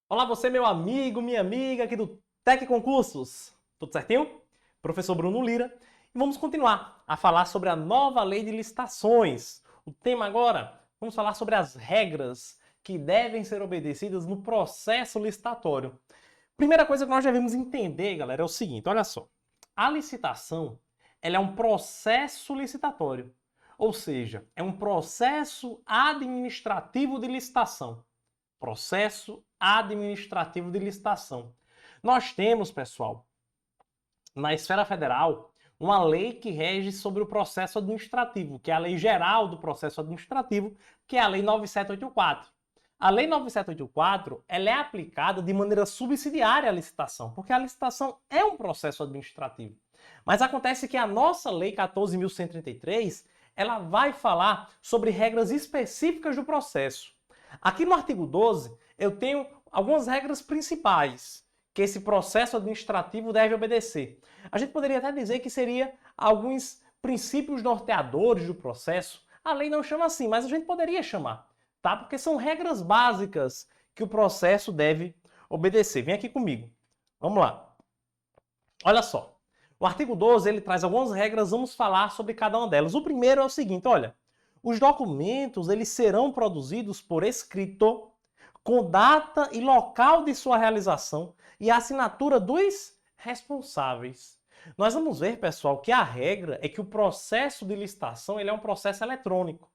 Olá você, meu amigo, minha amiga aqui do Tec Concursos. Tudo certinho? Professor Bruno Lira. E vamos continuar a falar sobre a nova lei de licitações. O tema agora, vamos falar sobre as regras que devem ser obedecidas no processo licitatório. Primeira coisa que nós devemos entender, galera, é o seguinte, olha só. A licitação, ela é um processo licitatório. Ou seja, é um processo administrativo de licitação. Processo administrativo de licitação. Nós temos, pessoal, na esfera federal, uma lei que rege sobre o processo administrativo, que é a Lei Geral do Processo Administrativo, que é a Lei 9784. A Lei 9784, ela é aplicada de maneira subsidiária à licitação, porque a licitação é um processo administrativo. Mas acontece que a nossa Lei 14.133, ela vai falar sobre regras específicas do processo. Aqui no artigo 12, eu tenho algumas regras principais que esse processo administrativo deve obedecer. A gente poderia até dizer que seria alguns princípios norteadores do processo. A lei não chama assim, mas a gente poderia chamar, tá? Porque são regras básicas que o processo deve obedecer. Vem aqui comigo. Vamos lá. Olha só. O artigo 12, ele traz algumas regras, vamos falar sobre cada uma delas. O primeiro é o seguinte, olha. Os documentos eles serão produzidos por escrito, com data e local de sua realização e a assinatura dos responsáveis. Nós vamos ver, pessoal, que a regra é que o processo de licitação ele é um processo eletrônico.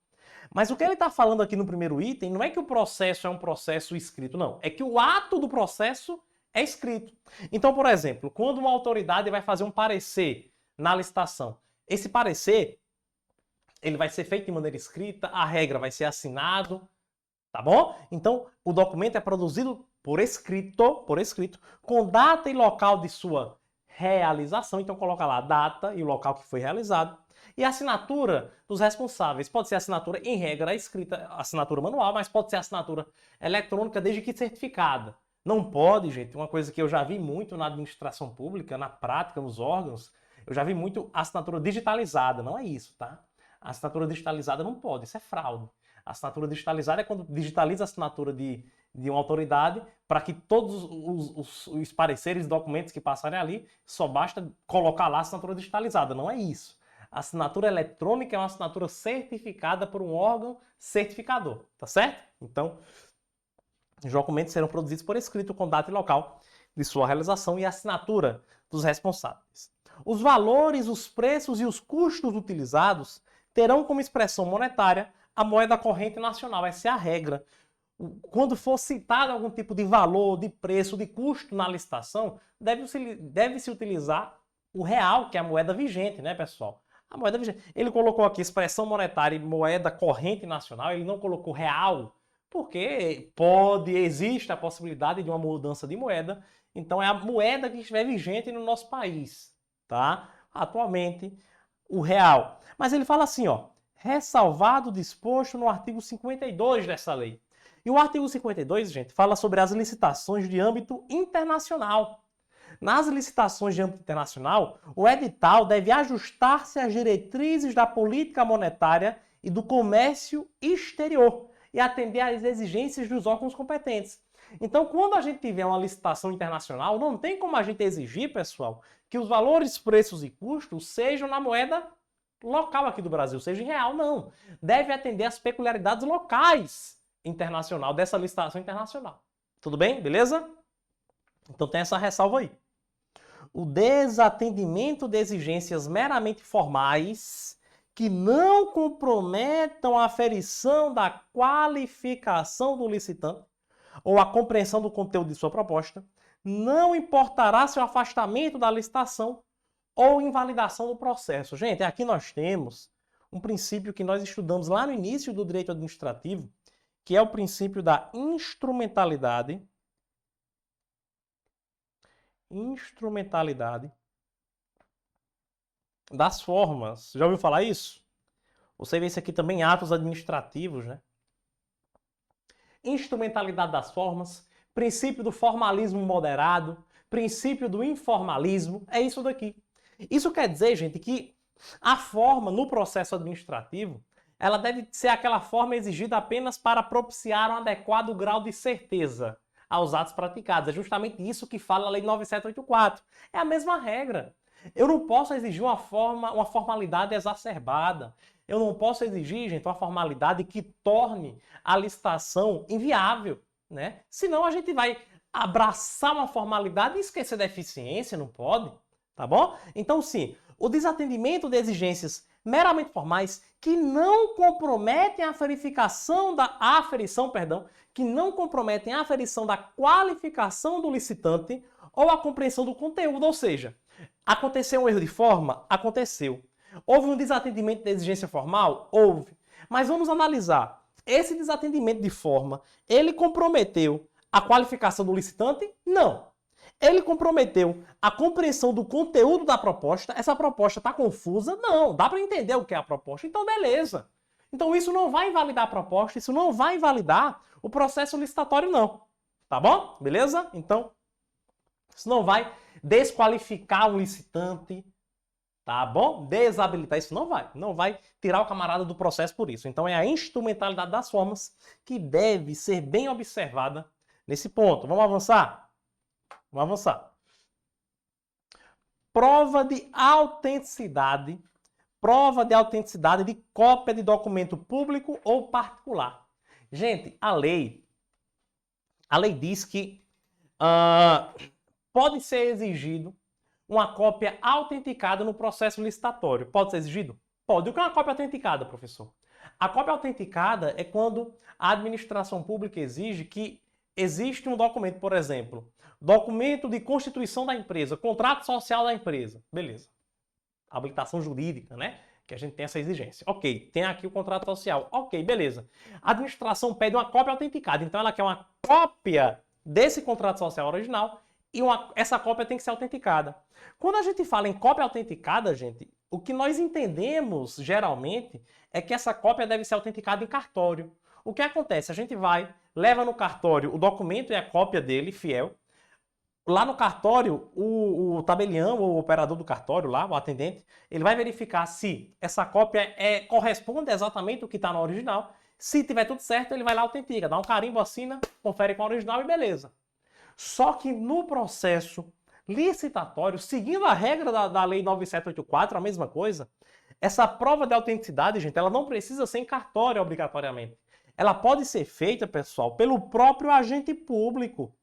Mas o que ele está falando aqui no primeiro item não é que o processo é um processo escrito, não. É que o ato do processo é escrito. Então, por exemplo, quando uma autoridade vai fazer um parecer na licitação, esse parecer ele vai ser feito de maneira escrita, a regra vai ser assinado, tá bom? Então, o documento é produzido por escrito, com data e local de sua realização. Então, coloca lá a data e o local que foi realizado. E a assinatura dos responsáveis. Pode ser assinatura em regra escrita, assinatura manual, mas pode ser assinatura eletrônica, desde que certificada. Não pode, gente, uma coisa que eu já vi muito na administração pública, na prática, nos órgãos, eu já vi muito assinatura digitalizada. Não é isso, tá? A assinatura digitalizada não pode, isso é fraude. A assinatura digitalizada é quando digitaliza a assinatura de uma autoridade para que todos os pareceres e documentos que passarem ali, só basta colocar lá a assinatura digitalizada. Não é isso. A assinatura eletrônica é uma assinatura certificada por um órgão certificador, tá certo? Então, os documentos serão produzidos por escrito com data e local de sua realização e assinatura dos responsáveis. Os valores, os preços e os custos utilizados terão como expressão monetária a moeda corrente nacional. Essa é a regra. Quando for citado algum tipo de valor, de preço, de custo na licitação, deve-se utilizar o real, que é a moeda vigente, né, pessoal? A moeda vigente. Ele colocou aqui expressão monetária e moeda corrente nacional, ele não colocou real, porque existe a possibilidade de uma mudança de moeda, então é a moeda que estiver vigente no nosso país, tá? Atualmente, o real. Mas ele fala assim, ó, ressalvado o disposto no artigo 52 dessa lei. E o artigo 52, gente, fala sobre as licitações de âmbito internacional. Nas licitações de âmbito internacional, o edital deve ajustar-se às diretrizes da política monetária e do comércio exterior e atender às exigências dos órgãos competentes. Então, quando a gente tiver uma licitação internacional, não tem como a gente exigir, pessoal, que os valores, preços e custos sejam na moeda local aqui do Brasil, seja em real, não. Deve atender às peculiaridades locais internacional, dessa licitação internacional. Tudo bem? Beleza? Então tem essa ressalva aí. O desatendimento de exigências meramente formais que não comprometam a aferição da qualificação do licitante ou a compreensão do conteúdo de sua proposta, não importará seu afastamento da licitação ou invalidação do processo. Gente, aqui nós temos um princípio que nós estudamos lá no início do direito administrativo, que é o princípio da instrumentalidade das formas. Já ouviu falar isso? Você vê isso aqui também em atos administrativos, né? Instrumentalidade das formas, princípio do formalismo moderado, princípio do informalismo, é isso daqui. Isso quer dizer, gente, que a forma no processo administrativo, ela deve ser aquela forma exigida apenas para propiciar um adequado grau de certeza aos atos praticados. É justamente isso que fala a Lei 9784. É a mesma regra. Eu não posso exigir uma formalidade exacerbada. Eu não posso exigir, gente, uma formalidade que torne a licitação inviável, né? Senão a gente vai abraçar uma formalidade e esquecer da eficiência, não pode, tá bom? Então, sim, o desatendimento de exigências meramente formais que não comprometem a que não comprometem a aferição da qualificação do licitante ou a compreensão do conteúdo, ou seja, aconteceu um erro de forma? Aconteceu. Houve um desatendimento de exigência formal? Houve. Mas vamos analisar. Esse desatendimento de forma, ele comprometeu a qualificação do licitante? Não. Ele comprometeu a compreensão do conteúdo da proposta? Essa proposta está confusa? Não. Dá para entender o que é a proposta? Então, beleza. Então, isso não vai invalidar a proposta, isso não vai invalidar o processo licitatório, não. Tá bom? Beleza? Então, isso não vai desqualificar o licitante, tá bom? Desabilitar, isso não vai. Não vai tirar o camarada do processo por isso. Então, é a instrumentalidade das formas que deve ser bem observada nesse ponto. Vamos avançar? Vamos avançar. Prova de autenticidade de cópia de documento público ou particular. Gente, a lei diz que pode ser exigido uma cópia autenticada no processo licitatório. Pode ser exigido? Pode. O que é uma cópia autenticada, professor? A cópia autenticada é quando a administração pública exige que existe um documento, por exemplo, documento de constituição da empresa, contrato social da empresa. Beleza. Habilitação jurídica, né? Que a gente tem essa exigência. Ok, tem aqui o contrato social. Ok, beleza. A administração pede uma cópia autenticada. Então ela quer uma cópia desse contrato social original e essa cópia tem que ser autenticada. Quando a gente fala em cópia autenticada, gente, o que nós entendemos geralmente é que essa cópia deve ser autenticada em cartório. O que acontece? A gente leva no cartório o documento e a cópia dele, fiel. Lá no cartório, o tabelião, ou o operador do cartório, lá, o atendente, ele vai verificar se essa cópia corresponde exatamente ao que está no original. Se tiver tudo certo, ele vai lá, autentica, dá um carimbo, assina, confere com o original e beleza. Só que no processo licitatório, seguindo a regra da Lei 9784, a mesma coisa, essa prova de autenticidade, gente, ela não precisa ser em cartório obrigatoriamente. Ela pode ser feita, pessoal, pelo próprio agente público.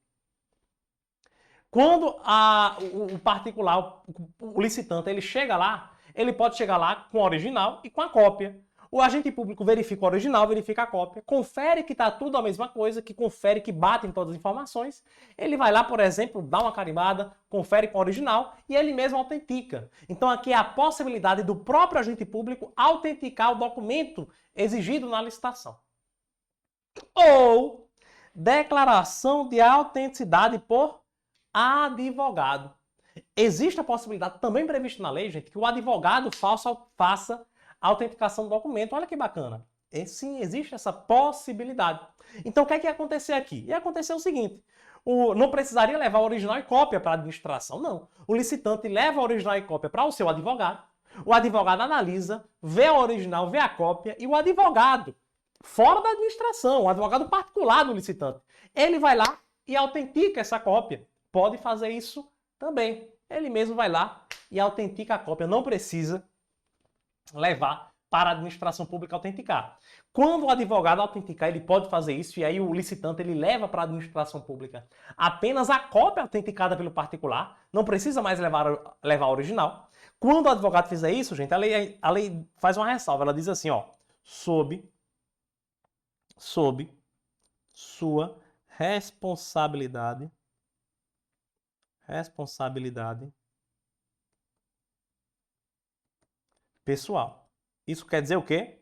Quando o particular, o licitante, ele chega lá, ele pode chegar lá com o original e com a cópia. O agente público verifica o original, verifica a cópia, confere que está tudo a mesma coisa, que confere que batem todas as informações. Ele vai lá, por exemplo, dá uma carimbada, confere com o original e ele mesmo autentica. Então aqui é a possibilidade do próprio agente público autenticar o documento exigido na licitação. Ou declaração de autenticidade por advogado. Existe a possibilidade, também prevista na lei, gente, que o advogado faça a autenticação do documento. Olha que bacana. Sim, existe essa possibilidade. Então, o que é que ia acontecer aqui? Ia acontecer o seguinte, não precisaria levar o original e cópia para a administração, não. O licitante leva o original e cópia para o seu advogado, o advogado analisa, vê o original, vê a cópia, e o advogado, fora da administração, o advogado particular do licitante, ele vai lá e autentica essa cópia. Pode fazer isso também. Ele mesmo vai lá e autentica a cópia. Não precisa levar para a administração pública autenticar. Quando o advogado autenticar, ele pode fazer isso e aí o licitante ele leva para a administração pública apenas a cópia autenticada pelo particular. Não precisa mais levar o original. Quando o advogado fizer isso, gente, a lei faz uma ressalva. Ela diz assim, ó, sob sua responsabilidade pessoal. Isso quer dizer o quê?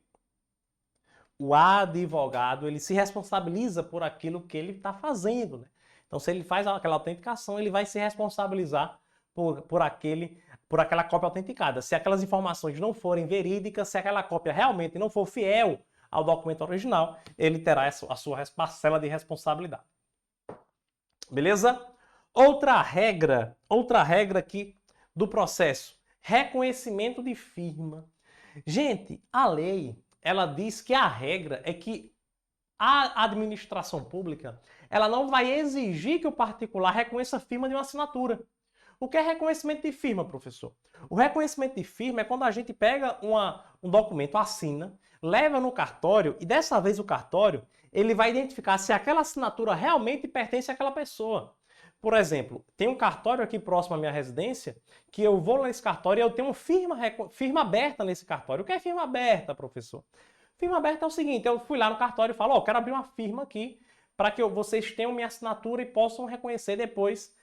O advogado, ele se responsabiliza por aquilo que ele está fazendo, né? Então, se ele faz aquela autenticação, ele vai se responsabilizar por aquela cópia autenticada. Se aquelas informações não forem verídicas, se aquela cópia realmente não for fiel ao documento original, ele terá a sua parcela de responsabilidade. Beleza? Outra regra aqui do processo Reconhecimento de firma. Gente, a lei, ela diz que a regra é que a administração pública, ela não vai exigir que o particular reconheça a firma de uma assinatura. O que é reconhecimento de firma, professor? O reconhecimento de firma é quando a gente pega um documento, assina, leva no cartório e dessa vez o cartório ele vai identificar se aquela assinatura realmente pertence àquela pessoa. Por exemplo, tem um cartório aqui próximo à minha residência que eu vou nesse cartório e eu tenho firma aberta nesse cartório. O que é firma aberta, professor? Firma aberta é o seguinte, eu fui lá no cartório e falo, ó, quero abrir uma firma aqui para que vocês tenham minha assinatura e possam reconhecer depois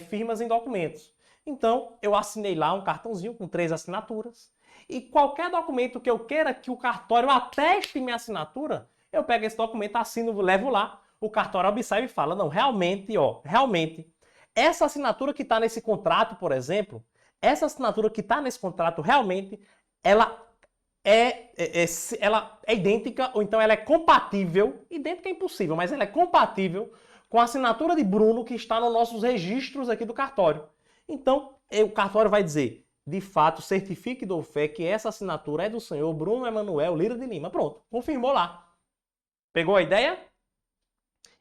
firmas em documentos. Então, eu assinei lá um cartãozinho com 3 assinaturas e qualquer documento que eu queira que o cartório ateste minha assinatura, eu pego esse documento, assino, levo lá, o cartório observa e fala, não, realmente, ó, realmente, essa assinatura que está nesse contrato, por exemplo, essa assinatura que está nesse contrato, realmente, ela é idêntica, ou então ela é compatível, idêntica é impossível, mas ela é compatível com a assinatura de Bruno que está nos nossos registros aqui do cartório. Então, o cartório vai dizer, de fato, certifique e dou fé que essa assinatura é do senhor Bruno Emanuel Lira de Lima. Pronto, confirmou lá. Pegou a ideia?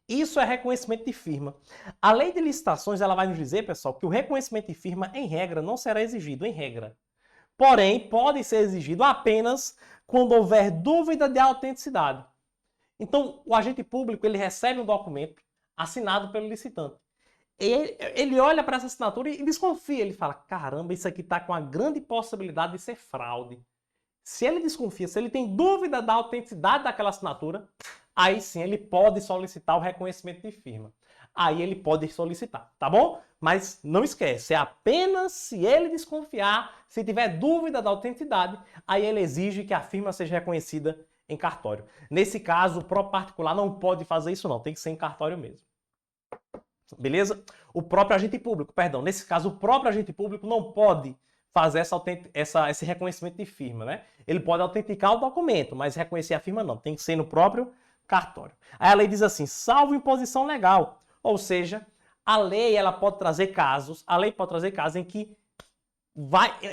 Isso é reconhecimento de firma. A lei de licitações ela vai nos dizer, pessoal, que o reconhecimento de firma, em regra, não será exigido, em regra. Porém, pode ser exigido apenas quando houver dúvida de autenticidade. Então, o agente público ele recebe um documento assinado pelo licitante. Ele olha para essa assinatura e desconfia. Ele fala, caramba, isso aqui está com uma grande possibilidade de ser fraude. Se ele desconfia, se ele tem dúvida da autenticidade daquela assinatura, aí sim ele pode solicitar o reconhecimento de firma. Aí ele pode solicitar, tá bom? Mas não esquece, é apenas se ele desconfiar, se tiver dúvida da autenticidade, aí ele exige que a firma seja reconhecida em cartório. Nesse caso, o próprio particular não pode fazer isso não, tem que ser em cartório mesmo. Beleza? O próprio agente público, perdão, nesse caso o próprio agente público não pode fazer esse reconhecimento de firma, né? Ele pode autenticar o documento, mas reconhecer a firma não, tem que ser no próprio cartório. Aí a lei diz assim, salvo imposição legal, ou seja, a lei ela pode trazer casos,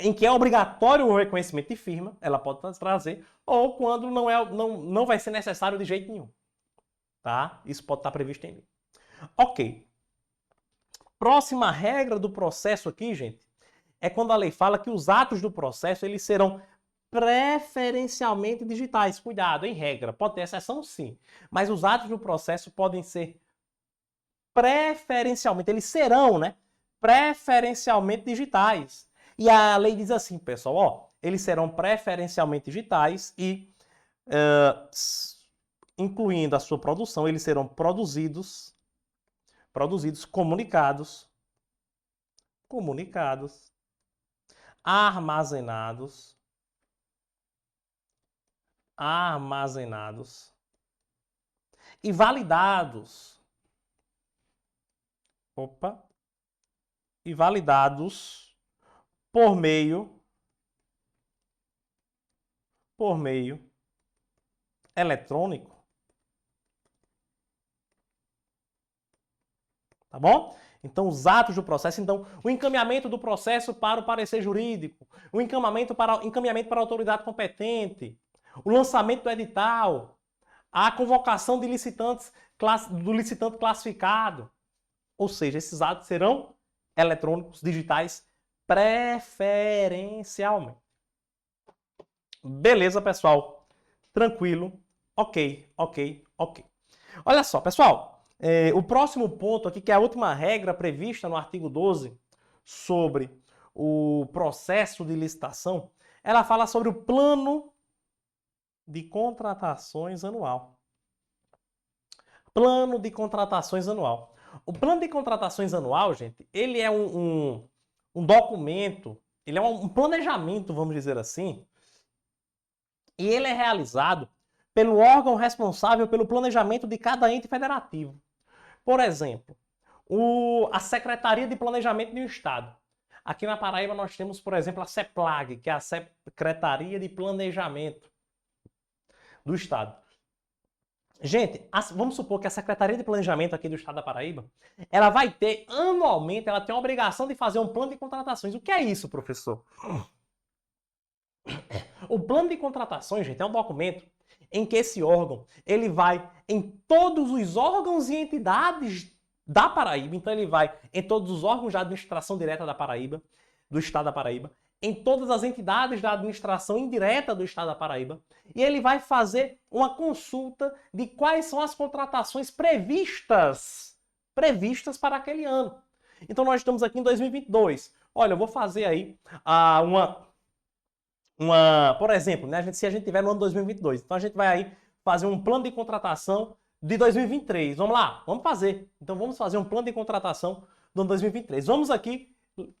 em que é obrigatório o reconhecimento de firma, ela pode trazer, ou quando não vai ser necessário de jeito nenhum. Tá? Isso pode estar previsto em lei. Ok. Próxima regra do processo aqui, gente, é quando a lei fala que os atos do processo eles serão preferencialmente digitais. Cuidado, em regra, pode ter exceção sim, mas os atos do processo podem ser preferencialmente, eles serão, né, preferencialmente digitais. E a lei diz assim, pessoal, ó, eles serão preferencialmente digitais e, incluindo a sua produção, eles serão produzidos, comunicados, armazenados e validados. Por meio eletrônico. Tá bom? Então, os atos do processo, então, o encaminhamento do processo para o parecer jurídico, o encaminhamento para a autoridade competente, o lançamento do edital, a convocação de do licitante classificado. Ou seja, esses atos serão eletrônicos, digitais, preferencialmente. Beleza, pessoal? Tranquilo? Ok. Olha só, pessoal. O próximo ponto aqui, que é a última regra prevista no artigo 12 sobre o processo de licitação, ela fala sobre o plano de contratações anual. Plano de contratações anual. O plano de contratações anual, gente, ele é um documento, ele é um planejamento, vamos dizer assim, e ele é realizado pelo órgão responsável pelo planejamento de cada ente federativo. Por exemplo, a Secretaria de Planejamento do Estado. Aqui na Paraíba nós temos, por exemplo, a CEPLAG, que é a Secretaria de Planejamento do Estado. Gente, vamos supor que a Secretaria de Planejamento aqui do Estado da Paraíba, ela vai ter, anualmente, ela tem a obrigação de fazer um plano de contratações. O que é isso, professor? O plano de contratações, gente, é um documento em que esse órgão, ele vai em todos os órgãos e entidades da Paraíba, então ele vai em todos os órgãos de administração direta da Paraíba, do Estado da Paraíba, em todas as entidades da administração indireta do Estado da Paraíba, e ele vai fazer uma consulta de quais são as contratações previstas para aquele ano. Então nós estamos aqui em 2022. Olha, eu vou fazer aí por exemplo, né, se a gente tiver no ano 2022, então a gente vai aí fazer um plano de contratação de 2023. Vamos lá, vamos fazer. Então vamos fazer um plano de contratação do ano 2023. Vamos aqui,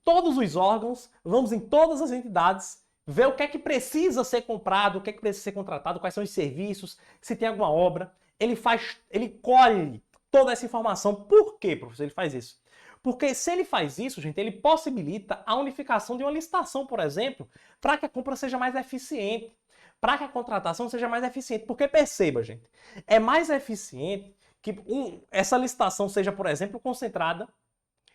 todos os órgãos, vamos em todas as entidades, ver o que é que precisa ser comprado, o que é que precisa ser contratado, quais são os serviços, se tem alguma obra. Ele colhe toda essa informação. Por quê, professor, ele faz isso? Porque se ele faz isso, gente, ele possibilita a unificação de uma licitação, por exemplo, para que a compra seja mais eficiente, para que a contratação seja mais eficiente. Porque perceba, gente, é mais eficiente que essa licitação seja, por exemplo, concentrada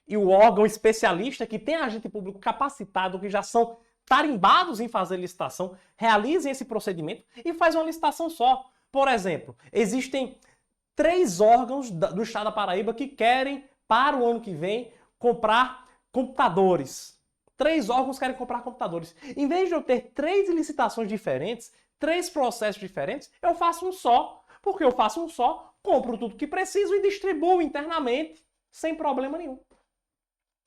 e o órgão especialista que tem agente público capacitado, que já são tarimbados em fazer licitação, realizem esse procedimento e faz uma licitação só. Por exemplo, existem 3 órgãos do Estado da Paraíba que querem, para o ano que vem, comprar computadores. 3 órgãos querem comprar computadores. Em vez de eu ter 3 licitações diferentes, 3 processos diferentes, eu faço um só. Porque eu faço um só, compro tudo que preciso e distribuo internamente, sem problema nenhum.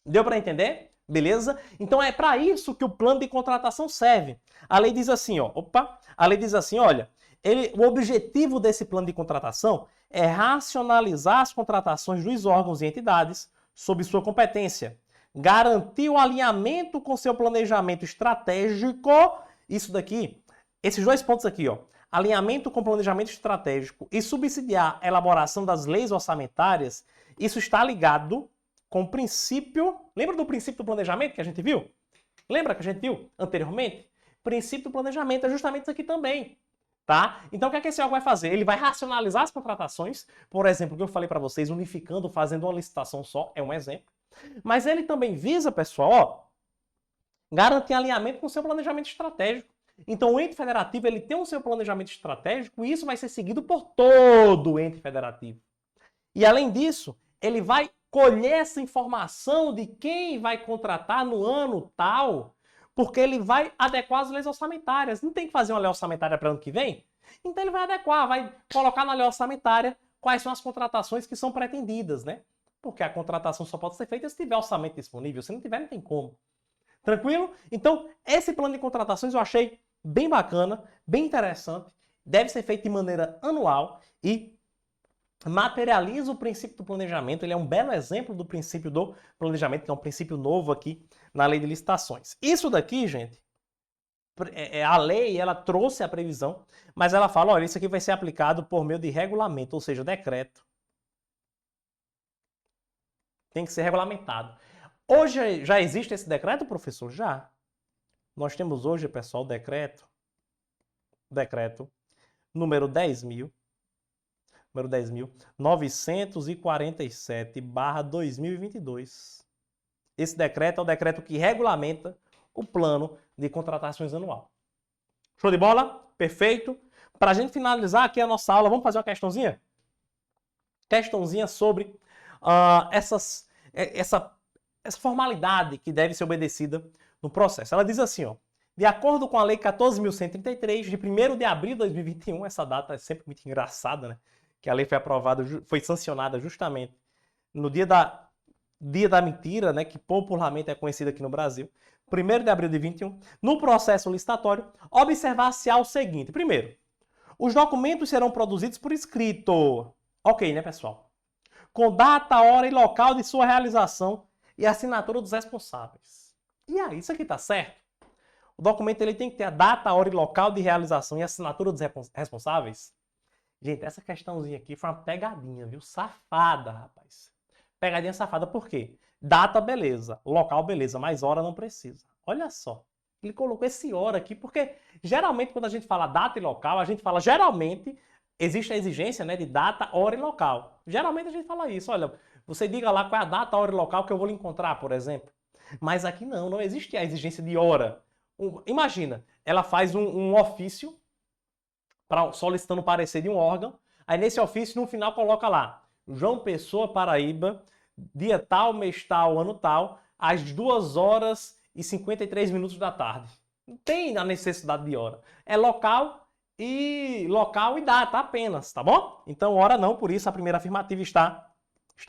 Deu para entender? Beleza? Então é para isso que o plano de contratação serve. A lei diz assim, olha, o objetivo desse plano de contratação é racionalizar as contratações dos órgãos e entidades sob sua competência, garantir o alinhamento com seu planejamento estratégico, isso daqui, esses 2 pontos aqui, alinhamento com planejamento estratégico e subsidiar a elaboração das leis orçamentárias, isso está ligado com o princípio, lembra do princípio do planejamento que a gente viu? Lembra que a gente viu anteriormente? Princípio do planejamento é justamente isso aqui também. Tá? Então o que é que esse órgão vai fazer? Ele vai racionalizar as contratações, por exemplo, o que eu falei para vocês, unificando, fazendo uma licitação só, é um exemplo. Mas ele também visa, pessoal, garantir alinhamento com o seu planejamento estratégico. Então o ente federativo ele tem o seu planejamento estratégico e isso vai ser seguido por todo o ente federativo. E além disso, ele vai colher essa informação de quem vai contratar no ano tal, porque ele vai adequar as leis orçamentárias. Não tem que fazer uma lei orçamentária para o ano que vem? Então ele vai adequar, vai colocar na lei orçamentária quais são as contratações que são pretendidas, né? Porque a contratação só pode ser feita se tiver orçamento disponível. Se não tiver, não tem como. Tranquilo? Então, esse plano de contratações eu achei bem bacana, bem interessante. Deve ser feito de maneira anual e materializa o princípio do planejamento. Ele é um belo exemplo do princípio do planejamento, que é um princípio novo aqui na lei de licitações. Isso daqui, gente, a lei, ela trouxe a previsão, mas ela fala, olha, isso aqui vai ser aplicado por meio de regulamento, ou seja, decreto. Tem que ser regulamentado. Hoje já existe esse decreto, professor? Já. Nós temos hoje, pessoal, decreto número 10.947/2022. Esse decreto é o decreto que regulamenta o plano de contratações anual. Show de bola? Perfeito. Para a gente finalizar aqui a nossa aula, vamos fazer uma questãozinha? Questãozinha sobre essa formalidade que deve ser obedecida no processo. Ela diz assim, ó, de acordo com a Lei 14.133, de 1º de abril de 2021, essa data é sempre muito engraçada, né? Que a lei foi aprovada, foi sancionada justamente no dia da mentira, né? Que popularmente é conhecido aqui no Brasil, 1º de abril de 2021, no processo licitatório, observar-se-á o seguinte. Primeiro, os documentos serão produzidos por escrito. Ok, né, pessoal? Com data, hora e local de sua realização e assinatura dos responsáveis. E aí, isso aqui tá certo? O documento ele tem que ter a data, hora e local de realização e assinatura dos responsáveis? Gente, essa questãozinha aqui foi uma pegadinha, viu? Safada, rapaz. Pegadinha safada, por quê? Data, beleza. Local, beleza. Mas hora não precisa. Olha só. Ele colocou esse hora aqui, porque geralmente quando a gente fala data e local, a gente fala geralmente existe a exigência, né, de data, hora e local. Geralmente a gente fala isso, olha, você diga lá qual é a data, hora e local que eu vou lhe encontrar, por exemplo. Mas aqui não existe a exigência de hora. Imagina, ela faz um ofício solicitando o parecer de um órgão, aí nesse ofício no final coloca lá, João Pessoa, Paraíba, dia tal, mês tal, ano tal, às 2h53 da tarde. Não tem a necessidade de hora. É local e data apenas, tá bom? Então hora não, por isso a primeira afirmativa está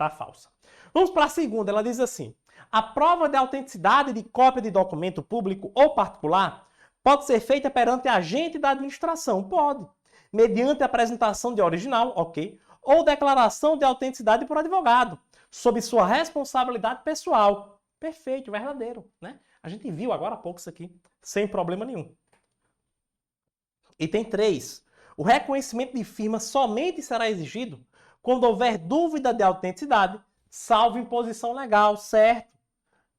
falsa. Vamos para a segunda, ela diz assim: a prova de autenticidade de cópia de documento público ou particular pode ser feita perante agente da administração, pode, mediante a apresentação de original, ok, ou declaração de autenticidade por advogado, sob sua responsabilidade pessoal. Perfeito, verdadeiro, né? A gente viu agora há pouco isso aqui, sem problema nenhum. Item 3. O reconhecimento de firma somente será exigido quando houver dúvida de autenticidade, salvo imposição legal, certo?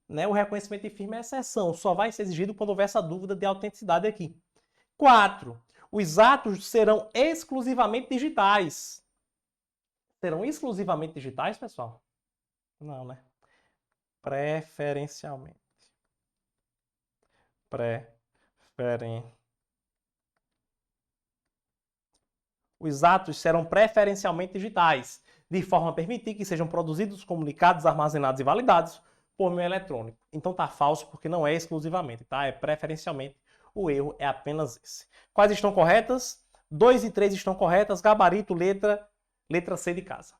Né? O reconhecimento de firma é exceção, só vai ser exigido quando houver essa dúvida de autenticidade aqui. 4. Os atos serão exclusivamente digitais. Serão exclusivamente digitais, pessoal? Não, né? Preferencialmente. Os atos serão preferencialmente digitais, de forma a permitir que sejam produzidos, comunicados, armazenados e validados por meio eletrônico. Então tá falso porque não é exclusivamente, tá? É preferencialmente. O erro é apenas esse. Quais estão corretas? 2 e 3 estão corretas. Gabarito, letra C de casa.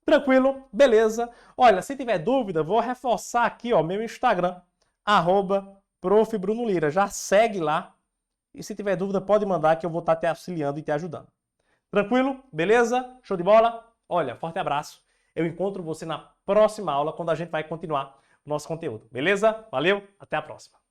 Tranquilo? Beleza? Olha, se tiver dúvida, vou reforçar aqui, ó, meu Instagram, @profbrunolira. Já segue lá. E se tiver dúvida, pode mandar que eu vou estar te auxiliando e te ajudando. Tranquilo? Beleza? Show de bola? Olha, forte abraço. Eu encontro você na próxima aula, quando a gente vai continuar o nosso conteúdo. Beleza? Valeu, até a próxima.